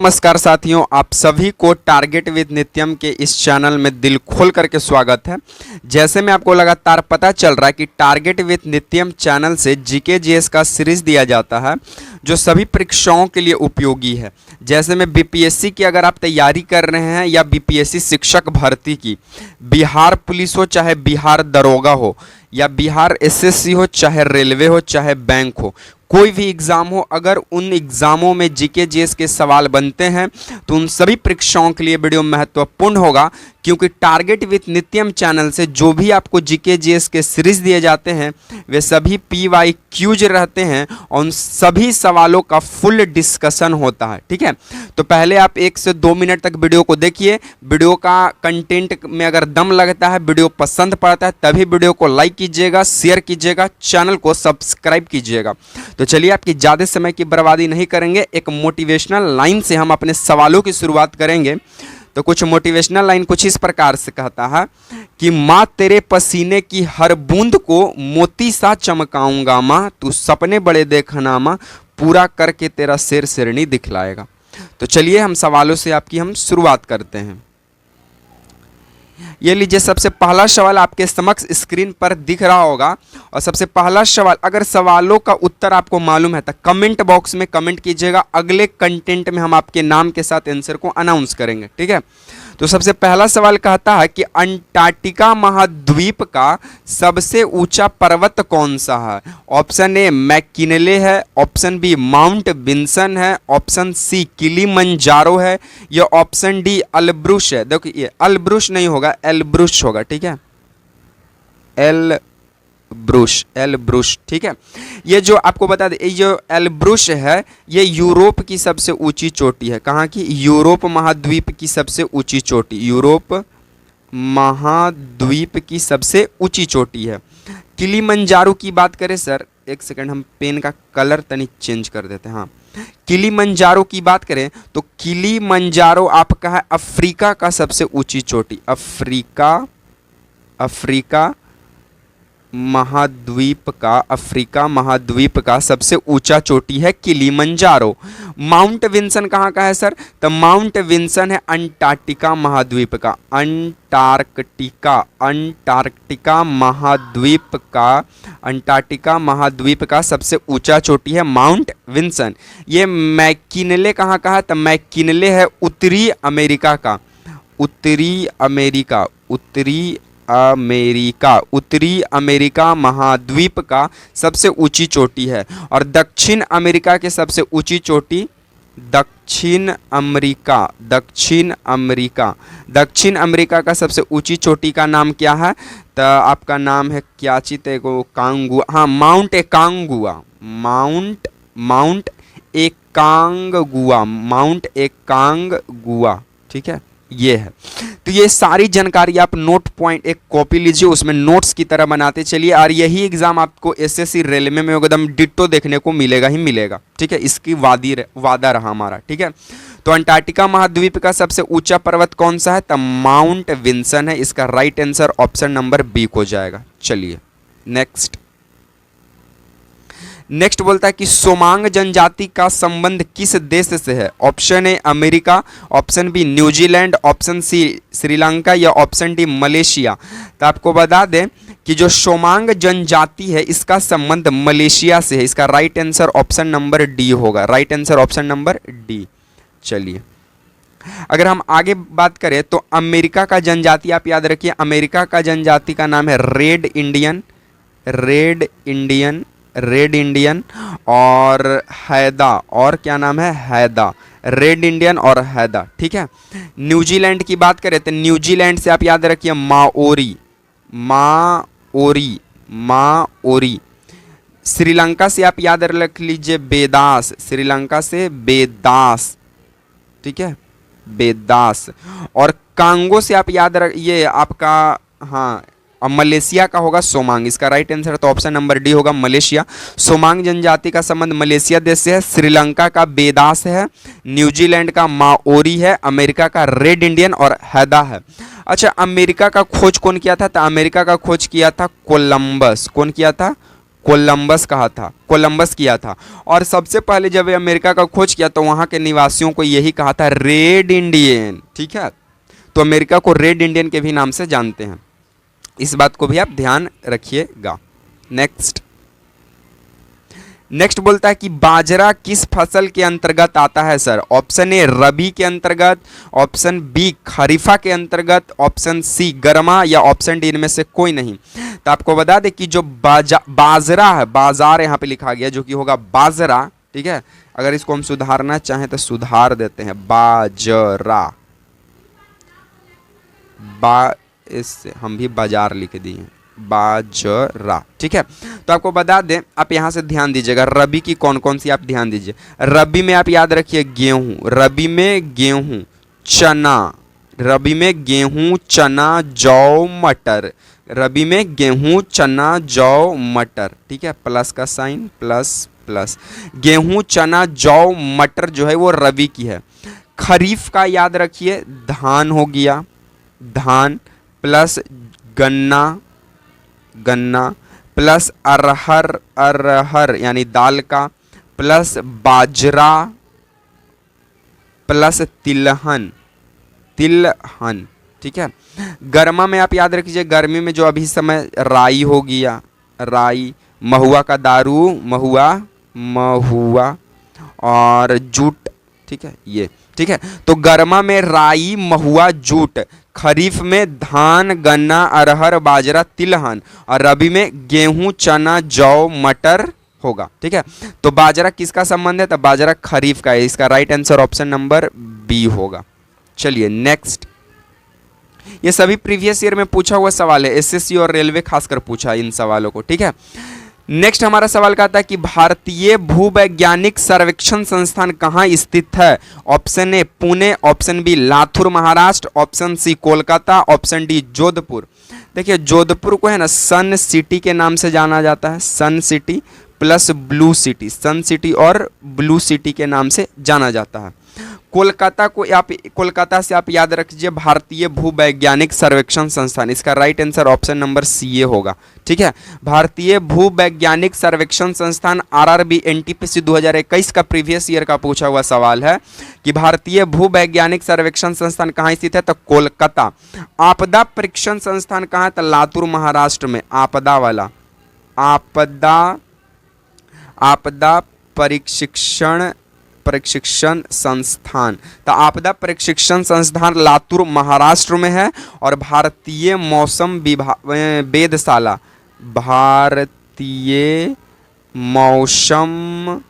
नमस्कार साथियों, आप सभी को टारगेट विद नित्यम के इस चैनल में दिल खोल करके स्वागत है। जैसे में आपको लगातार पता चल रहा है कि टारगेट विद नित्यम चैनल से जीके जीएस का सीरीज दिया जाता है जो सभी परीक्षाओं के लिए उपयोगी है। जैसे में बीपीएससी की अगर आप तैयारी कर रहे हैं या बीपीएससी शिक्षक भर्ती की, बिहार पुलिस हो चाहे बिहार दरोगा हो या बिहार एसएससी हो चाहे रेलवे हो चाहे बैंक हो, कोई भी एग्ज़ाम हो, अगर उन एग्ज़ामों में जीके जीएस के सवाल बनते हैं तो उन सभी परीक्षाओं के लिए वीडियो महत्वपूर्ण होगा, क्योंकि टारगेट विथ नित्यम चैनल से जो भी आपको जीके जीएस के सीरीज दिए जाते हैं वे सभी पीवाईक्यूज रहते हैं और उन सभी सवालों का फुल डिस्कशन होता है। ठीक है, तो पहले आप 1 से 2 मिनट तक वीडियो को देखिए। वीडियो का कंटेंट में अगर दम लगता है, वीडियो पसंद पड़ता है, तभी वीडियो को लाइक कीजिएगा, शेयर कीजिएगा, चैनल को सब्सक्राइब कीजिएगा। तो चलिए, आपकी ज़्यादा समय की बर्बादी नहीं करेंगे, एक मोटिवेशनल लाइन से हम अपने सवालों की शुरुआत करेंगे। तो कुछ मोटिवेशनल लाइन कुछ इस प्रकार से कहता है कि माँ तेरे पसीने की हर बूंद को मोती सा चमकाऊंगा, माँ तू सपने बड़े देखना, माँ पूरा करके तेरा शेर शेरनी दिखलाएगा। तो चलिए, हम सवालों से आपकी हम शुरुआत करते हैं। ये लीजिए, सबसे पहला सवाल आपके समक्ष स्क्रीन पर दिख रहा होगा। और सबसे पहला सवाल, अगर सवालों का उत्तर आपको मालूम है तो कमेंट बॉक्स में कमेंट कीजिएगा। अगले कंटेंट में हम आपके नाम के साथ आंसर को अनाउंस करेंगे। ठीक है, तो सबसे पहला सवाल कहता है कि अंटार्कटिका महाद्वीप का सबसे ऊंचा पर्वत कौन सा है। ऑप्शन ए मैककिनले है, ऑप्शन बी माउंट विंसन है, ऑप्शन सी किलिमंजारो है, या ऑप्शन डी एलब्रुस है। देखो, ये एलब्रुस नहीं होगा, एलब्रुस होगा। ठीक है, एलब्रुस। ठीक है, ये जो आपको बता दें, ये जो एलब्रुस है ये यूरोप की सबसे ऊंची चोटी है। कहाँ की? यूरोप महाद्वीप की सबसे ऊंची चोटी, यूरोप महाद्वीप की सबसे ऊंची चोटी है। किलिमंजारो की बात करें सर, एक सेकंड, हम पेन का कलर तनी चेंज कर देते हैं। हाँ, किलिमंजारो की बात करें तो किलिमंजारो आपका है अफ्रीका का सबसे ऊंची चोटी। अफ्रीका महाद्वीप का सबसे ऊंचा चोटी है किलिमंजारो। माउंट विंसन कहाँ का है सर? तो माउंट विंसन है अंटार्कटिका महाद्वीप का। अंटार्कटिका महाद्वीप का सबसे ऊंचा चोटी है माउंट विंसन। ये मैककिनले कहाँ का है? तो मैककिनले है उत्तरी अमेरिका महाद्वीप का सबसे ऊंची चोटी है। और दक्षिण अमेरिका के सबसे ऊंची चोटी दक्षिण अमेरिका का सबसे ऊंची चोटी का नाम क्या है? तो आपका नाम है क्या चीते को कांगुआ। हाँ, माउंट एकांगुआ। ठीक है, ये है। तो ये सारी जानकारी आप नोट पॉइंट एक कॉपी लीजिए, उसमें नोट्स की तरह बनाते चलिए। और यही एग्जाम आपको एसएससी रेलवे में एकदम डिट्टो देखने को मिलेगा ही मिलेगा। ठीक है, इसकी वादा रहा हमारा। ठीक है, तो अंटार्कटिका महाद्वीप का सबसे ऊंचा पर्वत कौन सा है? तो माउंट विंसन है। इसका right answer option number B को जाएगा। चलिए नेक्स्ट बोलता है कि सोमांग जनजाति का संबंध किस देश से है। Option A America, option B New Zealand, option C Sri Lanka, या ऑप्शन डी मलेशिया। तो आपको बता दें कि जो सोमांग जनजाति है इसका संबंध मलेशिया से है। इसका right answer option number D होगा। Right answer option number D. चलिए, अगर हम आगे बात करें तो अमेरिका का जनजाति आप याद रखिए, अमेरिका का जनजाति का नाम है रेड इंडियन और हैदा। और क्या नाम है? हैदा। रेड इंडियन और हैदा। ठीक है, न्यूजीलैंड की बात करें तो न्यूजीलैंड से आप याद रखिए माओरी। श्रीलंका से आप याद रख लीजिए बेदास। ठीक है, बेदास। और कांगो से आप याद रख, ये आपका, हाँ, और मलेशिया का होगा सोमांग। इसका राइट आंसर तो ऑप्शन नंबर डी होगा, मलेशिया। सोमांग जनजाति का संबंध मलेशिया देश से है। श्रीलंका का बेदास है, न्यूजीलैंड का माओरी है, अमेरिका का रेड इंडियन और हैदा है। अच्छा, अमेरिका का खोज कौन किया था? तो अमेरिका का खोज किया था कोलंबस। कौन किया था? कोलंबस कहा था, कोलंबस किया था। और सबसे पहले जब अमेरिका का खोज किया तो वहां के निवासियों को यही कहा था रेड इंडियन, ठीक है। तो अमेरिका को रेड इंडियन के भी नाम से जानते हैं, इस बात को भी आप ध्यान रखिएगा। नेक्स्ट बोलता है कि बाजरा किस फसल के अंतर्गत आता है सर? ऑप्शन ए रबी के अंतर्गत, ऑप्शन बी खरीफा के अंतर्गत, ऑप्शन सी गर्मा, या ऑप्शन डी इनमें से कोई नहीं। तो आपको बता दें कि जो बाजरा है, बाजार यहाँ पे लिखा गया जो कि होगा बाजरा, ठीक है। अगर इसको हम सुधारना चाहें तो सुधार देते हैं, बाजरा, इससे हम भी बाजार लिख दिए, बाजरा, ठीक है। तो आपको बता दें, आप यहां से ध्यान दीजिएगा, रबी की कौन कौन सी आप ध्यान दीजिए। रबी में आप याद रखिए गेहूं, रबी में गेहूं, चना, रबी में गेहूं, चना, जौ, मटर, रबी में गेहूं, चना, जौ, मटर, ठीक है। प्लस का साइन, प्लस प्लस, गेहूं, चना, जौ, मटर जो है वो रबी की है। खरीफ का याद रखिए धान हो गया, धान, प्लस गन्ना, गन्ना, प्लस अरहर, अरहर यानी दाल का, प्लस बाजरा, प्लस तिलहन, तिलहन, ठीक है। गर्मा में आप याद रखिए, गर्मी में जो अभी समय राई हो गया, राई, महुआ का दारू, महुआ, महुआ, और जूट, ठीक है, ये ठीक है। तो गर्मा में राई, महुआ, जूट, खरीफ में धान, गन्ना, अरहर, बाजरा, तिलहन, और रबी में गेहूं, चना, जौ, मटर होगा, ठीक है। तो बाजरा किसका संबंध है? तो बाजरा खरीफ का है, इसका right answer option number B होगा। चलिए नेक्स्ट, ये सभी प्रीवियस ईयर में पूछा हुआ सवाल है, एसएससी और रेलवे खासकर पूछा इन सवालों को, ठीक है। नेक्स्ट हमारा सवाल कहता है कि भारतीय भूवैज्ञानिक सर्वेक्षण संस्थान कहाँ स्थित है? Option A Pune, option B Latur Maharashtra, option C Kolkata, option D Jodhpur. देखिए जोधपुर को है ना सन सिटी के नाम से जाना जाता है, सन सिटी प्लस ब्लू सिटी, सन सिटी और ब्लू सिटी के नाम से जाना जाता है। कोलकाता को आप, कोलकाता से आप याद रखिए भारतीय भूवैज्ञानिक सर्वेक्षण संस्थान, इसका right answer option number C होगा, ठीक है। भारतीय भूवैज्ञानिक सर्वेक्षण संस्थान आरआरबी एनटीपीसी 2021 का प्रीवियस ईयर का पूछा हुआ सवाल है कि भारतीय भूवैज्ञानिक सर्वेक्षण संस्थान कहाँ स्थित है? तो कोलकाता। आपदा परीक्षण संस्थान कहाँ है? तो लातूर महाराष्ट्र में, आपदा वाला, आपदा प्रशिक्षण संस्थान, तो आपदा प्रशिक्षण संस्थान लातूर महाराष्ट्र में है। और भारतीय मौसम वेधशाला, भारतीय मौसम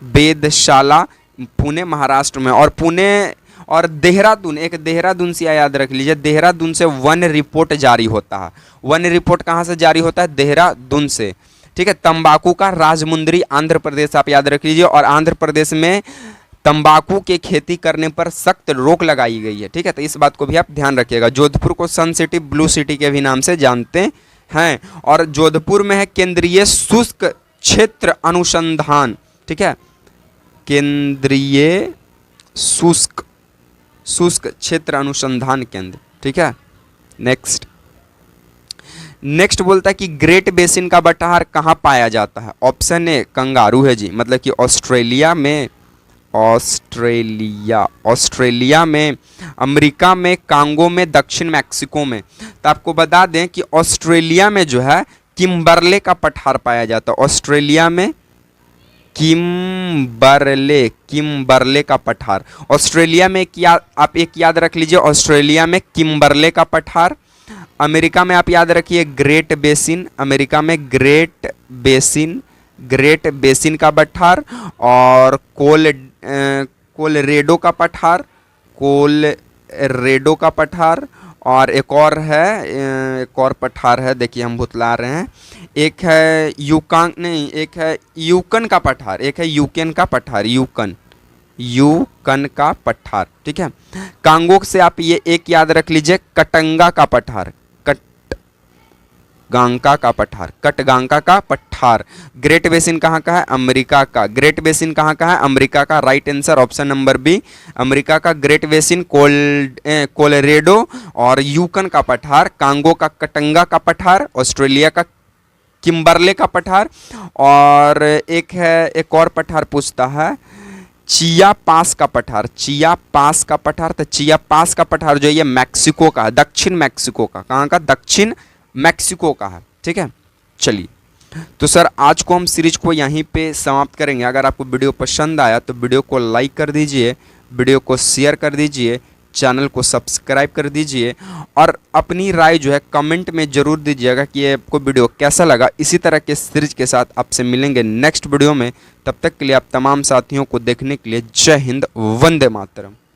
वेधशाला पुणे महाराष्ट्र में। और पुणे और देहरादून, एक देहरादून से याद रख लीजिए, देहरादून से वन रिपोर्ट जारी होता है। वन रिपोर्ट कहाँ से जारी होता है? देहरादून से, ठीक है। तंबाकू का राजमुंदरी आंध्र प्रदेश आप याद रख लीजिए, और आंध्र प्रदेश में तंबाकू के खेती करने पर सख्त रोक लगाई गई है, ठीक है। तो इस बात को भी आप ध्यान रखिएगा। जोधपुर को सन सिटी, ब्लू सिटी के भी नाम से जानते हैं। और जोधपुर में है केंद्रीय शुष्क क्षेत्र अनुसंधान, ठीक है, केंद्रीय शुष्क क्षेत्र अनुसंधान केंद्र, ठीक है। नेक्स्ट बोलता है कि ग्रेट बेसिन का बटार कहाँ पाया जाता है? ऑप्शन ए कंगारू है जी, मतलब कि ऑस्ट्रेलिया में, ऑस्ट्रेलिया में, अमेरिका में, कांगो में, दक्षिण मैक्सिको में। तो आपको बता दें कि ऑस्ट्रेलिया में जो है किम्बरले का पठार पाया जाता है। ऑस्ट्रेलिया में किम्बरले का पठार, ऑस्ट्रेलिया में आप एक याद रख लीजिए, ऑस्ट्रेलिया में किम्बरले का पठार। अमेरिका में आप याद रखिए ग्रेट बेसिन, अमेरिका में ग्रेट बेसिन का पठार। और कोलरेडो का पठार, और एक और पठार है, देखिए हम भुतला रहे हैं, एक है एक है यूकन का पठार, एक है यूकेन का पठार, यूकन का पठार, ठीक है। कांगो से आप ये एक याद रख लीजिए, कटगांका का पठार, कटगांका का पठार। ग्रेट बेसिन कहाँ का है? अमेरिका का। ग्रेट बेसिन कहाँ का है? अमेरिका का। Right answer option number B, America का ग्रेट बेसिन, कोलोरेडो और यूकन का पठार, कांगो का कटंगा का पठार, ऑस्ट्रेलिया का किम्बरले का पठार, और एक और पठार पूछता है चिया पास का पठार। चिया पास का पठार, तो चिया पास का पठार जो है ये मैक्सिको का है, दक्षिण मैक्सिको का। कहाँ का? दक्षिण मैक्सिको का है। ठीक है, चलिए तो सर आज को हम सीरीज को यहीं पे समाप्त करेंगे। अगर आपको वीडियो पसंद आया तो वीडियो को लाइक कर दीजिए, वीडियो को शेयर कर दीजिए, चैनल को सब्सक्राइब कर दीजिए, और अपनी राय जो है कमेंट में ज़रूर दीजिएगा कि ये आपको वीडियो कैसा लगा। इसी तरह के सीरीज के साथ आपसे मिलेंगे नेक्स्ट वीडियो में। तब तक के लिए आप तमाम साथियों को देखने के लिए जय हिंद, वंदे मातरम।